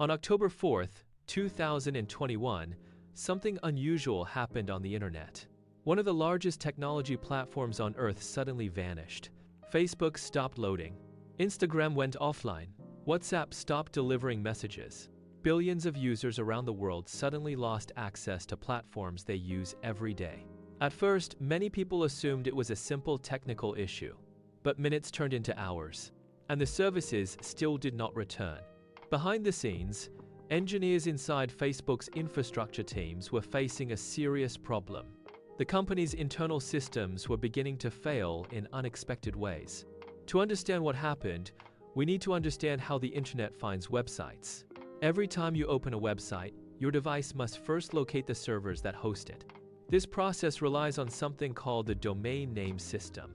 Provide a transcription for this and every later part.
On October 4th, 2021, something unusual happened on the internet. One of the largest technology platforms on Earth suddenly vanished. Facebook stopped loading. Instagram went offline. WhatsApp stopped delivering messages. Billions of users around the world suddenly lost access to platforms they use every day. At first, many people assumed it was a simple technical issue. But minutes turned into hours, and the services still did not return. Behind the scenes, engineers inside Facebook's infrastructure teams were facing a serious problem. The company's internal systems were beginning to fail in unexpected ways. To understand what happened, we need to understand how the internet finds websites. Every time you open a website, your device must first locate the servers that host it. This process relies on something called the domain name system.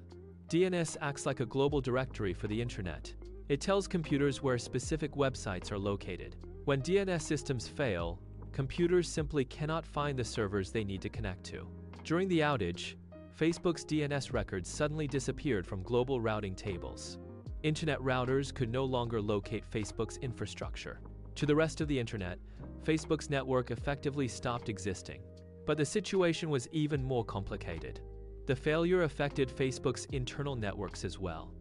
DNS acts like a global directory for the internet. It tells computers where specific websites are located. When DNS systems fail, computers simply cannot find the servers they need to connect to. During the outage, Facebook's DNS records suddenly disappeared from global routing tables. Internet routers could no longer locate Facebook's infrastructure. To the rest of the internet, Facebook's network effectively stopped existing. But the situation was even more complicated. The failure affected Facebook's internal networks as well.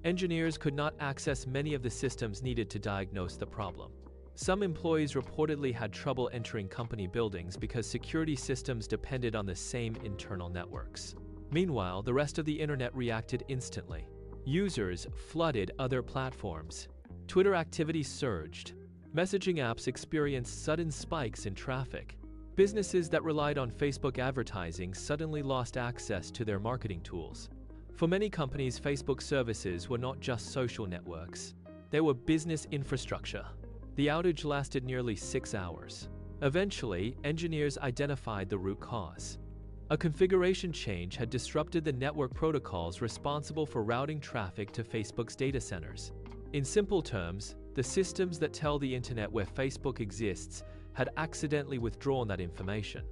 Engineers could not access many of the systems needed to diagnose the problem. Some employees reportedly had trouble entering company buildings because security systems depended on the same internal networks. Meanwhile, the rest of the internet reacted instantly. Users flooded other platforms. Twitter activity surged. Messaging apps experienced sudden spikes in traffic. Businesses that relied on Facebook advertising suddenly lost access to their marketing tools. For many companies, Facebook services were not just social networks. They were business infrastructure. The outage lasted nearly 6 hours. Eventually, engineers identified the root cause. A configuration change had disrupted the network protocols responsible for routing traffic to Facebook's data centers. In simple terms, the systems that tell the internet where Facebook exists had accidentally withdrawn that information.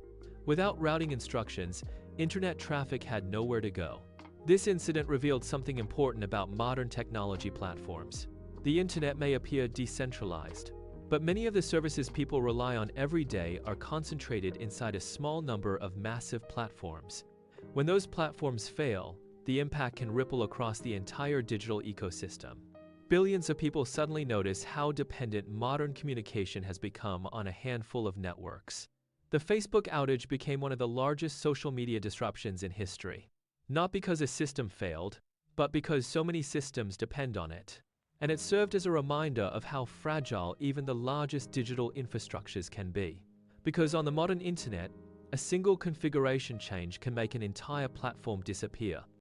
Without routing instructions, internet traffic had nowhere to go. This incident revealed something important about modern technology platforms. The internet may appear decentralized, but many of the services people rely on every day are concentrated inside a small number of massive platforms. When those platforms fail, the impact can ripple across the entire digital ecosystem. Billions of people suddenly notice how dependent modern communication has become on a handful of networks. The Facebook outage became one of the largest social media disruptions in history. Not because a system failed, but because so many systems depend on it. And it served as a reminder of how fragile even the largest digital infrastructures can be. Because on the modern internet, a single configuration change can make an entire platform disappear.